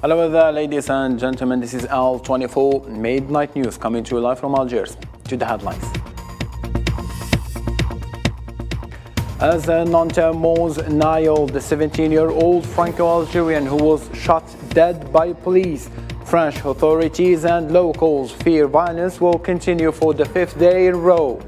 Hello there, ladies and gentlemen. This is Al24 Midnight News coming to you live from Algiers. To the headlines. As Nanterre mourns Nile, the 17-year-old Franco-Algerian who was shot dead by police, French authorities and locals fear violence will continue for the fifth day in a row.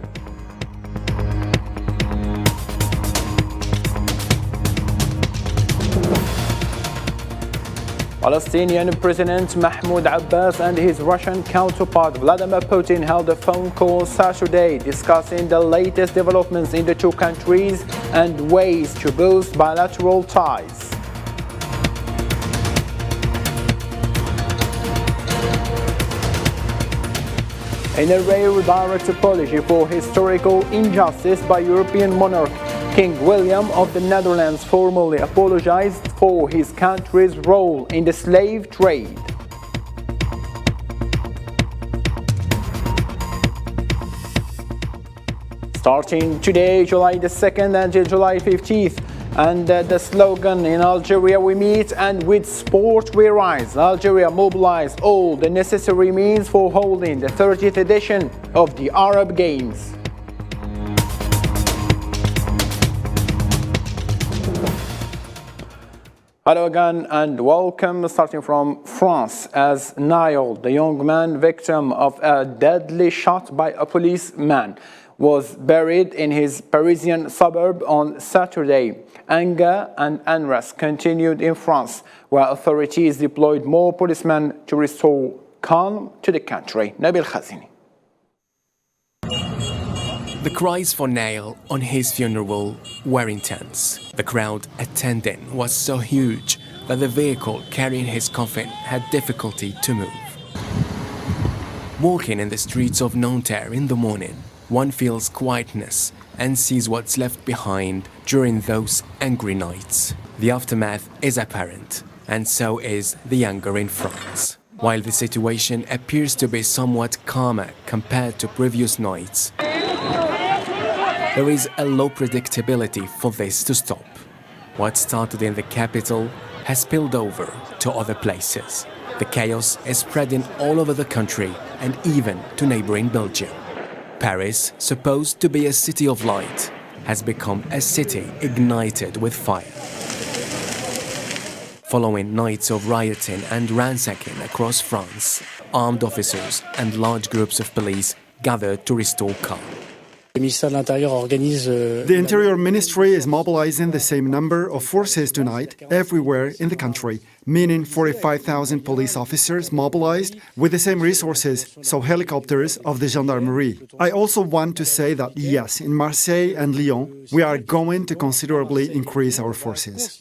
Palestinian President Mahmoud Abbas and his Russian counterpart Vladimir Putin held a phone call Saturday discussing the latest developments in the two countries and ways to boost bilateral ties. In a rare direct apology for historical injustice by European monarch, King William of the Netherlands formally apologized for his country's role in the slave trade. Starting today, July the 2nd until July 15th, and the slogan in Algeria we meet and with sport we rise. Algeria mobilized all the necessary means for holding the 30th edition of the Arab Games. Hello again and welcome. Starting from France, as Nile, the young man victim of a deadly shot by a policeman, was buried in his Parisian suburb on Saturday. Anger and unrest continued in France, where authorities deployed more policemen to restore calm to the country. Nabil Khazini. The cries for Nail on his funeral were intense. The crowd attending was so huge that the vehicle carrying his coffin had difficulty to move. Walking in the streets of Nanterre in the morning, one feels quietness and sees what's left behind during those angry nights. The aftermath is apparent, and so is the anger in France. While the situation appears to be somewhat calmer compared to previous nights, there is a low predictability for this to stop. What started in the capital has spilled over to other places. The chaos is spreading all over the country and even to neighboring Belgium. Paris, supposed to be a city of light, has become a city ignited with fire. Following nights of rioting and ransacking across France, armed officers and large groups of police gathered to restore calm. The Interior Ministry is mobilizing the same number of forces tonight everywhere in the country, meaning 45,000 police officers mobilized with the same resources, so helicopters of the gendarmerie. I also want to say that yes, in Marseille and Lyon, we are going to considerably increase our forces.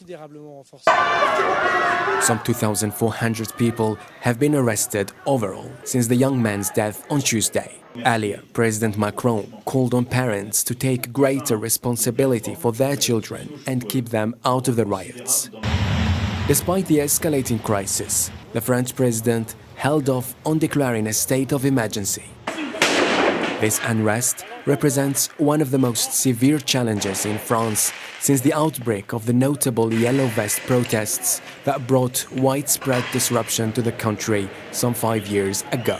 Some 2,400 people have been arrested overall since the young man's death on Tuesday. Earlier, President Macron called on parents to take greater responsibility for their children and keep them out of the riots. Despite the escalating crisis, the French president held off on declaring a state of emergency. This unrest represents one of the most severe challenges in France since the outbreak of the notable Yellow Vest protests that brought widespread disruption to the country some 5 years ago.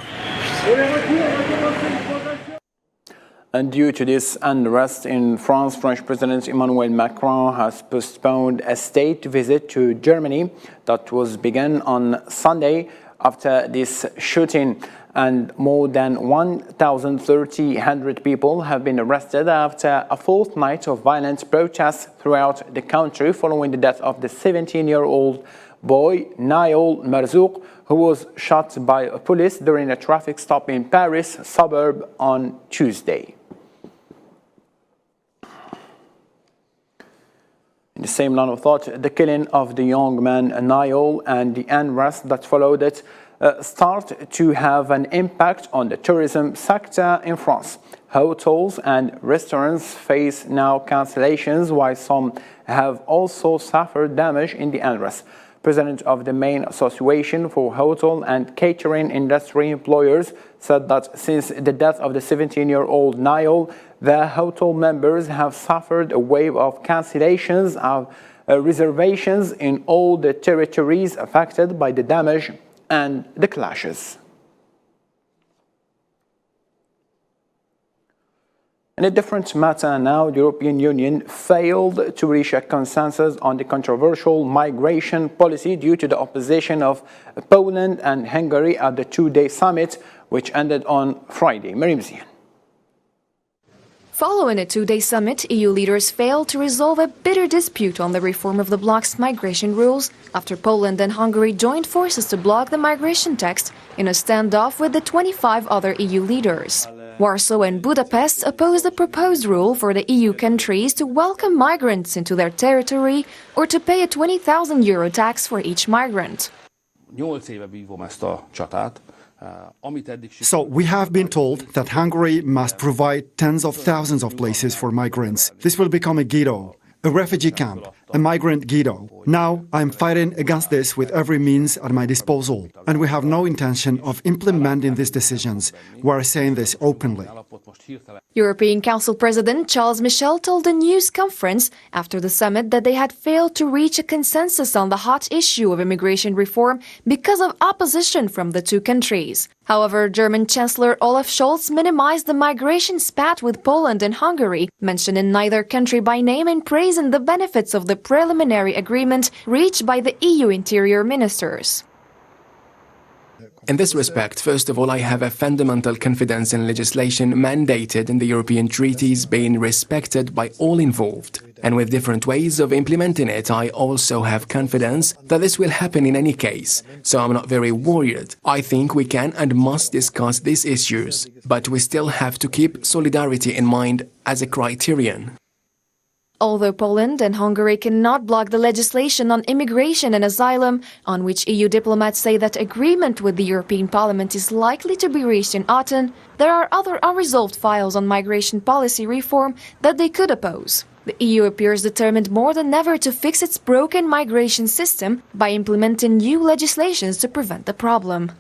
And due to this unrest in France, French President Emmanuel Macron has postponed a state visit to Germany that was begun on Sunday after this shooting. And more than 1,300 people have been arrested after a fortnight of violent protests throughout the country following the death of the 17-year-old boy Nail Marzouk, who was shot by police during a traffic stop in Paris suburb on Tuesday. In the same line of thought, the killing of the young man Nail and the unrest that followed it start to have an impact on the tourism sector in France. Hotels and restaurants face now cancellations, while some have also suffered damage in the unrest. President of the main association for hotel and catering industry employers said that since the death of the 17-year-old Nail, the hotel members have suffered a wave of cancellations reservations in all the territories affected by the damage and the clashes. In a different matter now, the European Union failed to reach a consensus on the controversial migration policy due to the opposition of Poland and Hungary at the two-day summit, which ended on Friday. Miriam Zian. Following a two-day summit, EU leaders failed to resolve a bitter dispute on the reform of the bloc's migration rules after Poland and Hungary joined forces to block the migration text in a standoff with the 25 other EU leaders. Warsaw and Budapest opposed the proposed rule for the EU countries to welcome migrants into their territory or to pay a €20,000 tax for each migrant. 8 éve vívom ezt a csatát. So we have been told that Hungary must provide tens of thousands of places for migrants. This will become a ghetto, a refugee camp, a migrant ghetto. Now I'm fighting against this with every means at my disposal, and we have no intention of implementing these decisions. We are saying this openly. European Council President Charles Michel told a news conference after the summit that they had failed to reach a consensus on the hot issue of immigration reform because of opposition from the two countries. However, German Chancellor Olaf Scholz minimized the migration spat with Poland and Hungary, mentioning neither country by name and praising the benefits of the preliminary agreement reached by the EU interior ministers. In this respect, first of all, I have a fundamental confidence in legislation mandated in the European treaties being respected by all involved. And with different ways of implementing it, I also have confidence that this will happen in any case. So I'm not very worried. I think we can and must discuss these issues. But we still have to keep solidarity in mind as a criterion. Although Poland and Hungary cannot block the legislation on immigration and asylum, on which EU diplomats say that agreement with the European Parliament is likely to be reached in autumn, there are other unresolved files on migration policy reform that they could oppose. The EU appears determined more than ever to fix its broken migration system by implementing new legislations to prevent the problem.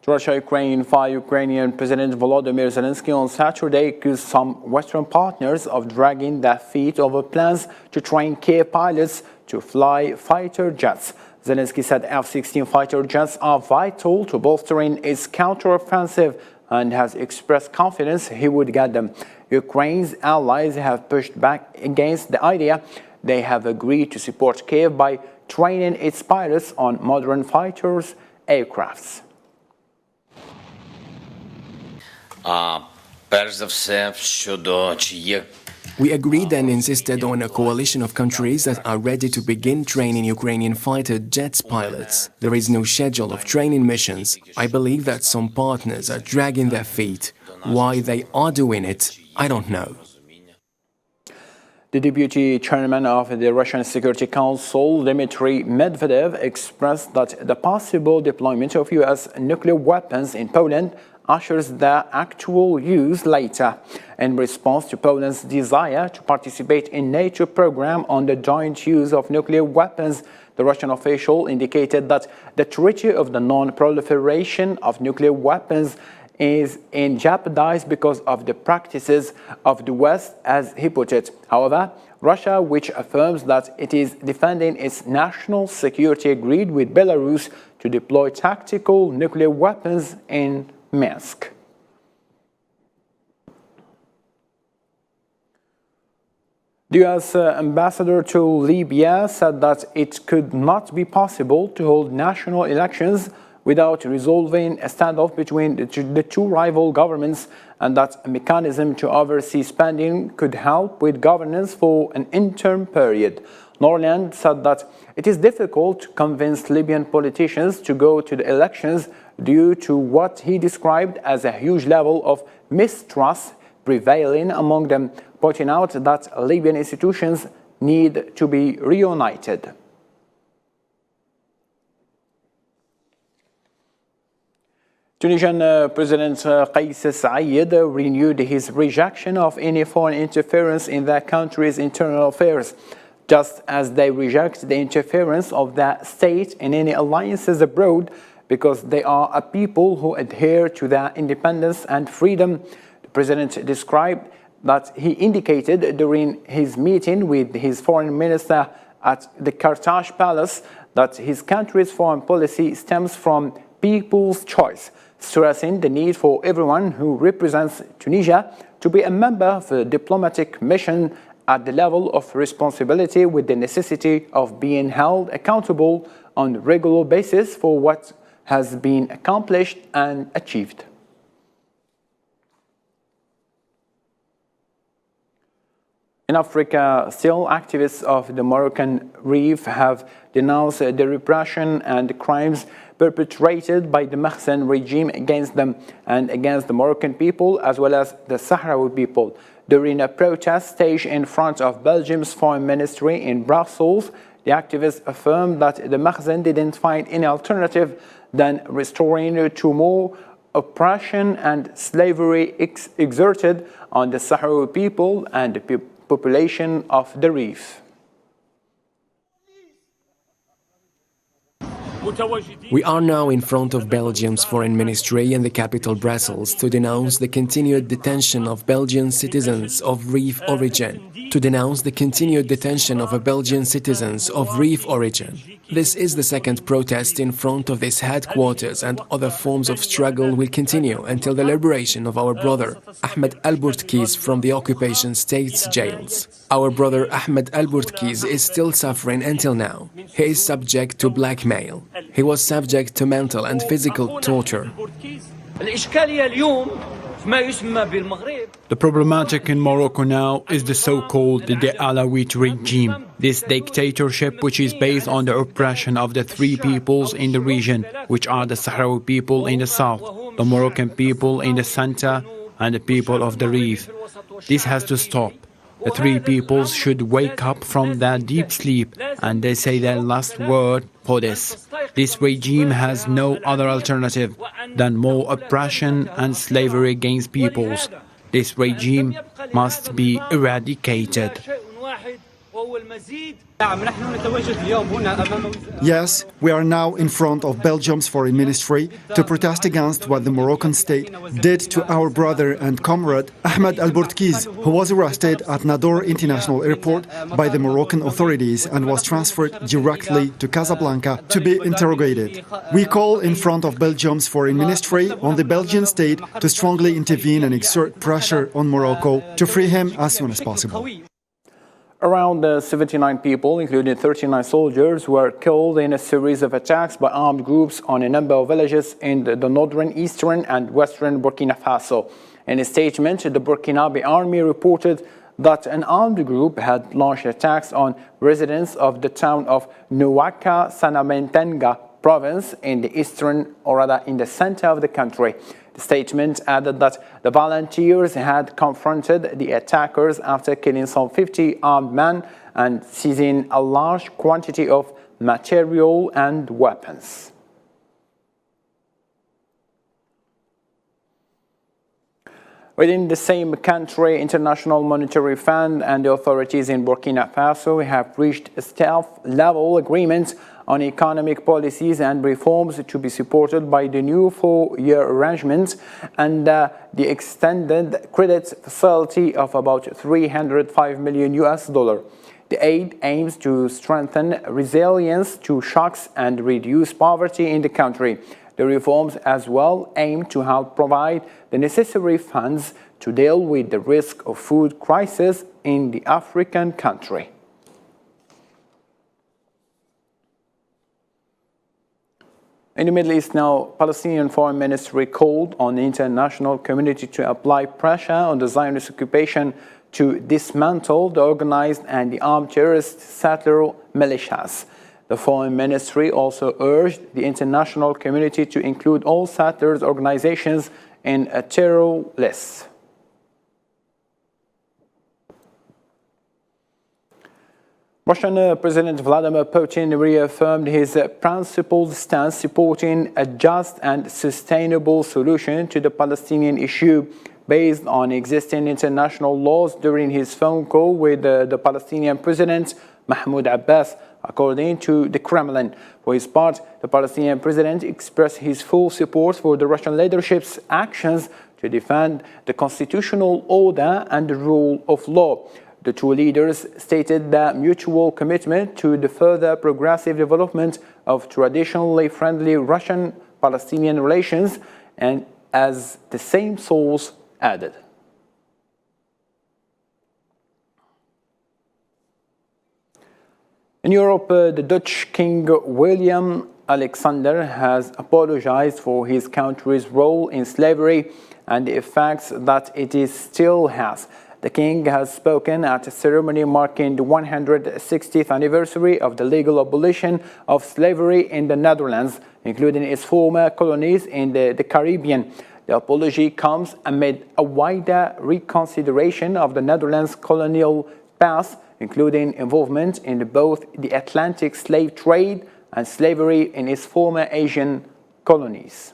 Russia-Ukraine file Ukrainian President Volodymyr Zelensky on Saturday accused some Western partners of dragging their feet over plans to train Kiev pilots to fly fighter jets. Zelensky said F-16 fighter jets are vital to bolstering its counteroffensive and has expressed confidence he would get them. Ukraine's allies have pushed back against the idea. They have agreed to support Kiev by training its pilots on modern fighters aircrafts. We agreed and insisted on a coalition of countries that are ready to begin training Ukrainian fighter jets pilots. There is no schedule of training missions. I believe that some partners are dragging their feet. Why they are doing it, I don't know. The deputy chairman of the Russian Security Council, Dmitry Medvedev, expressed that the possible deployment of US nuclear weapons in Poland ushers their actual use later. In response to Poland's desire to participate in NATO program on the joint use of nuclear weapons, the Russian official indicated that the Treaty of the Non-Proliferation of Nuclear Weapons is in jeopardy because of the practices of the West, as he put it. However, Russia, which affirms that it is defending its national security, agreed with Belarus to deploy tactical nuclear weapons in Minsk. The US ambassador to Libya said that it could not be possible to hold national elections without resolving a standoff between the two rival governments, and that a mechanism to oversee spending could help with governance for an interim period. Norland said that it is difficult to convince Libyan politicians to go to the elections due to what he described as a huge level of mistrust prevailing among them, pointing out that Libyan institutions need to be reunited. Tunisian President Kais Saied renewed his rejection of any foreign interference in their country's internal affairs, just as they reject the interference of their state in any alliances abroad, because they are a people who adhere to their independence and freedom. The president described that he indicated during his meeting with his foreign minister at the Carthage Palace that his country's foreign policy stems from people's choice, stressing the need for everyone who represents Tunisia to be a member of a diplomatic mission at the level of responsibility, with the necessity of being held accountable on a regular basis for what has been accomplished and achieved. In Africa, still, activists of the Moroccan Reef have denounced the repression and the crimes perpetrated by the Makhzen regime against them and against the Moroccan people, as well as the Sahrawi people. During a protest staged in front of Belgium's foreign ministry in Brussels, the activists affirmed that the Makhzen didn't find any alternative than restoring to more oppression and slavery exerted on the Sahrawi people and the population of the Reef. We are now in front of Belgium's foreign ministry in the capital Brussels to denounce the continued detention of Belgian citizens of Reef origin. This is the second protest in front of this headquarters, and other forms of struggle will continue until the liberation of our brother Ahmed Al-Bourtkiz from the occupation state's jails. Our brother Ahmed Al-Bourtkiz is still suffering until now. He is subject to blackmail. He was subject to mental and physical torture. The problematic in Morocco now is the so-called the Alawite regime. This dictatorship, which is based on the oppression of the three peoples in the region, which are the Sahrawi people in the south, the Moroccan people in the center, and the people of the Reef. This has to stop. The three peoples should wake up from their deep sleep and they say their last word for this. This regime has no other alternative than more oppression and slavery against peoples. This regime must be eradicated. Yes, we are now in front of Belgium's foreign ministry to protest against what the Moroccan state did to our brother and comrade Ahmed Al-Bourtkiz, who was arrested at Nador International Airport by the Moroccan authorities and was transferred directly to Casablanca to be interrogated. We call in front of Belgium's foreign ministry on the Belgian state to strongly intervene and exert pressure on Morocco to free him as soon as possible. Around 79 people, including 39 soldiers, were killed in a series of attacks by armed groups on a number of villages in the northern, eastern and western Burkina Faso. In a statement, the Burkinabe army reported that an armed group had launched attacks on residents of the town of Nouaka Sanamentenga province in the eastern, or rather in the center of the country. The statement added that the volunteers had confronted the attackers after killing some 50 armed men and seizing a large quantity of material and weapons. Within the same country, International Monetary Fund and the authorities in Burkina Faso have reached a staff-level agreement on economic policies and reforms to be supported by the new 4-year arrangement and the extended credit facility of about $305 million. The aid aims to strengthen resilience to shocks and reduce poverty in the country. The reforms as well aim to help provide the necessary funds to deal with the risk of food crisis in the African country. In the Middle East now, Palestinian Foreign Ministry called on the international community to apply pressure on the Zionist occupation to dismantle the organized and the armed terrorist settler militias. The Foreign Ministry also urged the international community to include all settlers' organizations in a terror list. Russian President Vladimir Putin reaffirmed his principled stance supporting a just and sustainable solution to the Palestinian issue based on existing international laws during his phone call with the Palestinian President Mahmoud Abbas, according to the Kremlin. For his part, the Palestinian president expressed his full support for the Russian leadership's actions to defend the constitutional order and the rule of law. The two leaders stated their mutual commitment to the further progressive development of traditionally friendly Russian-Palestinian relations, and as the same source added. In Europe, the Dutch King William Alexander has apologized for his country's role in slavery and the effects that it still has. The king has spoken at a ceremony marking the 160th anniversary of the legal abolition of slavery in the Netherlands, including its former colonies in the Caribbean. The apology comes amid a wider reconsideration of the Netherlands' colonial past, including involvement in both the Atlantic slave trade and slavery in its former Asian colonies.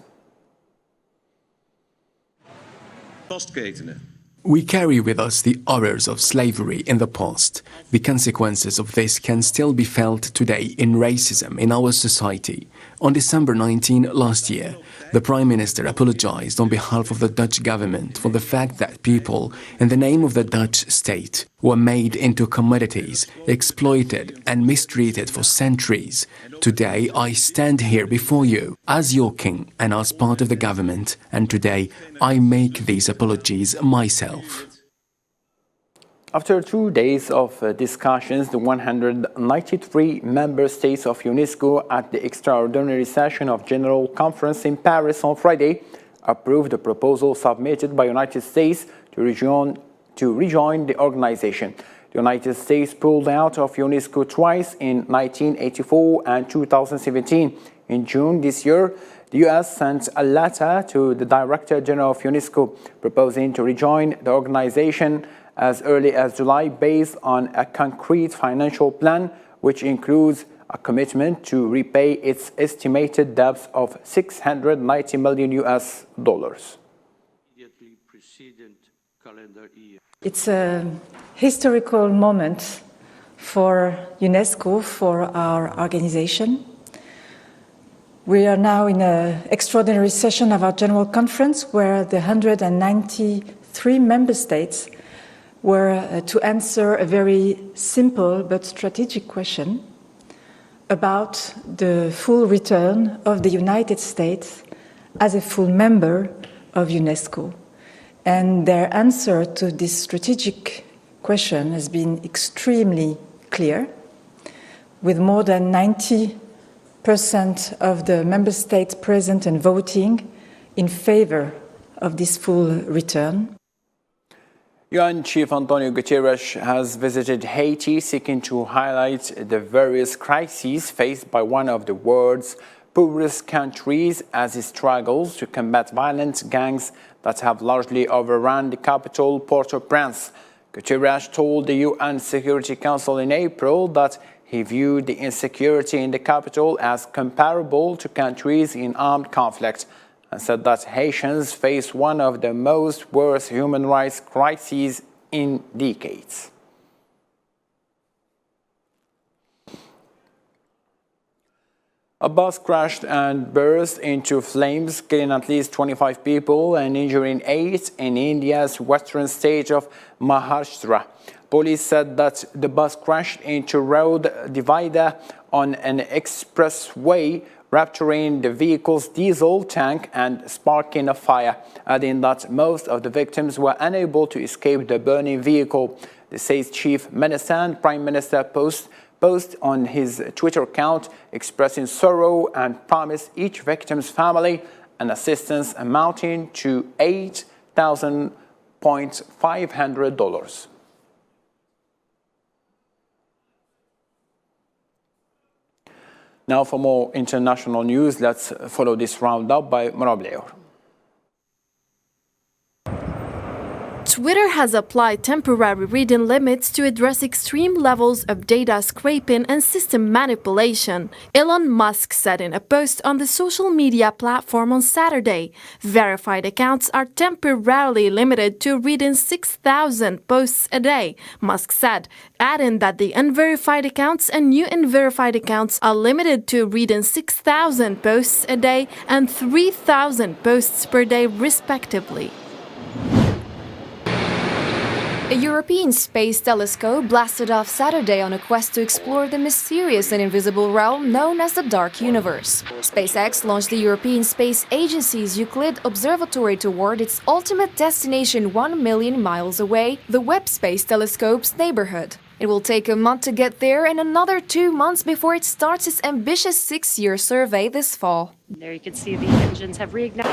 We carry with us the horrors of slavery in the past. The consequences of this can still be felt today in racism in our society. On December 19 last year, the Prime Minister apologized on behalf of the Dutch government for the fact that people, in the name of the Dutch state, were made into commodities, exploited and mistreated for centuries. Today, I stand here before you as your king and as part of the government, and today I make these apologies myself. After 2 days of discussions, the 193 member states of UNESCO at the extraordinary session of General Conference in Paris on Friday approved the proposal submitted by the United States to rejoin the organization. The United States pulled out of UNESCO twice in 1984 and 2017. In June this year, the U.S. sent a letter to the Director General of UNESCO proposing to rejoin the organization as early as July based on a concrete financial plan, which includes a commitment to repay its estimated debts of $690 million US. It's a historical moment for UNESCO, for our organization. We are now in an extraordinary session of our General Conference where the 193 member states were to answer a very simple but strategic question about the full return of the United States as a full member of UNESCO. And their answer to this strategic question has been extremely clear, with more than 90% of the member states present and voting in favor of this full return. UN Chief Antonio Guterres has visited Haiti, seeking to highlight the various crises faced by one of the world's poorest countries as it struggles to combat violent gangs that have largely overrun the capital, Port-au-Prince. Guterres told the UN Security Council in April that he viewed the insecurity in the capital as comparable to countries in armed conflict, and said that Haitians face one of the most worst human rights crises in decades. A bus crashed and burst into flames, killing at least 25 people and injuring 8 in India's western state of Maharashtra. Police said that the bus crashed into a road divider on an expressway, rupturing the vehicle's diesel tank and sparking a fire, adding that most of the victims were unable to escape the burning vehicle. The state's chief minister and prime minister post on his Twitter account expressing sorrow and promised each victim's family an assistance amounting to $8,500. Now for more international news, let's follow this roundup by Marableur. Twitter has applied temporary reading limits to address extreme levels of data scraping and system manipulation, Elon Musk said in a post on the social media platform on Saturday. Verified accounts are temporarily limited to reading 6,000 posts a day, Musk said, adding that the unverified accounts and new unverified accounts are limited to reading 6,000 posts a day and 3,000 posts per day, respectively. A European space telescope blasted off Saturday on a quest to explore the mysterious and invisible realm known as the Dark Universe. SpaceX launched the European Space Agency's Euclid Observatory toward its ultimate destination 1 million miles away, the Webb Space Telescope's neighborhood. It will take a month to get there and another 2 months before it starts its ambitious 6-year survey this fall. There you can see the engines have reignited.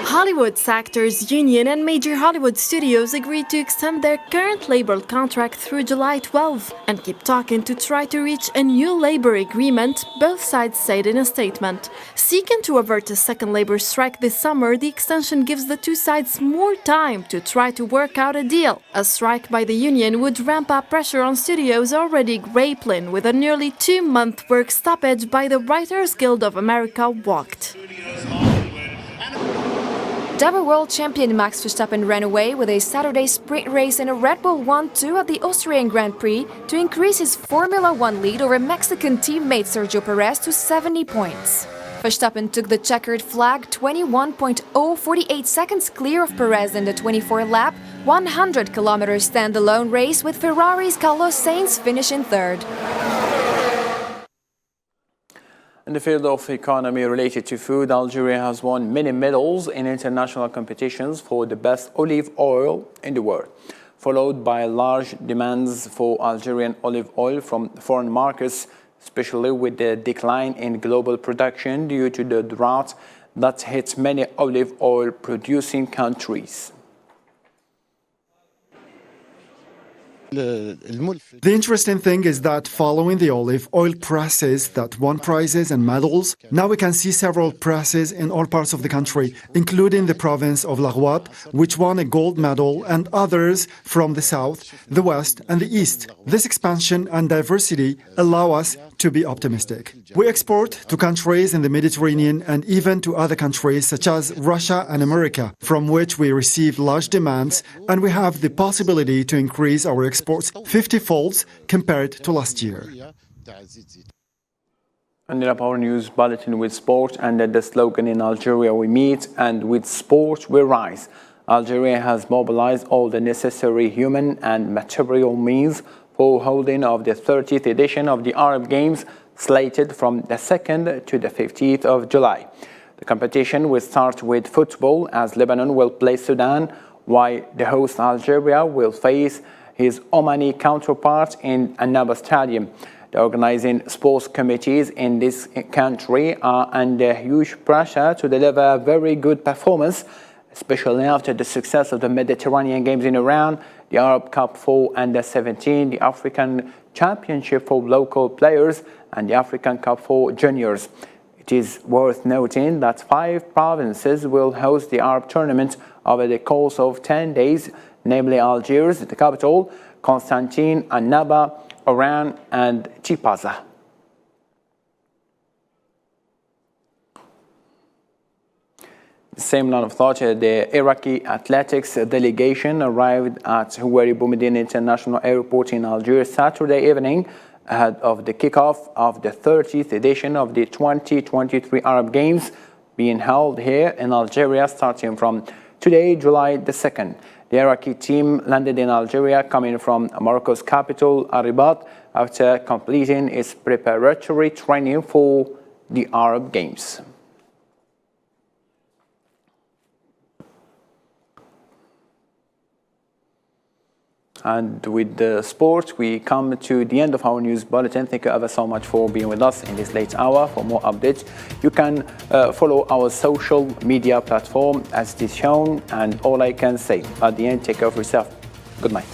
Hollywood's Actors Union and major Hollywood studios agreed to extend their current labor contract through July 12 and keep talking to try to reach a new labor agreement, both sides said in a statement. Seeking to avert a second labor strike this summer, the extension gives the two sides more time to try to work out a deal. A strike by the union would ramp up pressure on studios already grappling with a nearly 2-month work stoppage by the Writers Guild of America walked. Double world champion Max Verstappen ran away with a Saturday sprint race in a Red Bull 1-2 at the Austrian Grand Prix to increase his Formula One lead over Mexican teammate Sergio Perez to 70 points. Verstappen took the checkered flag 21.048 seconds clear of Perez in the 24-lap, 100-kilometer standalone race with Ferrari's Carlos Sainz finishing third. In the field of economy related to food, Algeria has won many medals in international competitions for the best olive oil in the world, followed by large demands for Algerian olive oil from foreign markets, especially with the decline in global production due to the drought that hit many olive oil producing countries. The interesting thing is that following the olive oil presses that won prizes and medals, now we can see several presses in all parts of the country, including the province of La Rouape, which won a gold medal, and others from the south, the west, and the east. This expansion and diversity allow us to be optimistic. We export to countries in the Mediterranean and even to other countries such as Russia and America, from which we receive large demands, and we have the possibility to increase our exports 50-fold compared to last year. Ending up our news bulletin with sport, and the slogan in Algeria we meet, and with sport we rise. Algeria has mobilized all the necessary human and material means for holding of the 30th edition of the Arab Games, slated from the 2nd to the 15th of July. The competition will start with football, as Lebanon will play Sudan, while the host Algeria will face his Omani counterpart in Annaba Stadium. The organizing sports committees in this country are under huge pressure to deliver a very good performance, especially after the success of the Mediterranean Games in Iran, the Arab Cup for Under-17, the African Championship for local players, and the African Cup for juniors. It is worth noting that 5 provinces will host the Arab tournament over the course of 10 days, namely Algiers, the capital, Constantine, Annaba, Oran, and Tipaza. The same line of thought, the Iraqi athletics delegation arrived at Houari Boumediene International Airport in Algiers Saturday evening ahead of the kickoff of the 30th edition of the 2023 Arab Games being held here in Algeria starting from today, July the 2nd. The Iraqi team landed in Algeria coming from Morocco's capital, Rabat, after completing its preparatory training for the Arab Games. And with the sport, we come to the end of our news bulletin. Thank you ever so much for being with us in this late hour. For more updates, you can follow our social media platform as it is shown. And all I can say at the end, take care of yourself. Good night.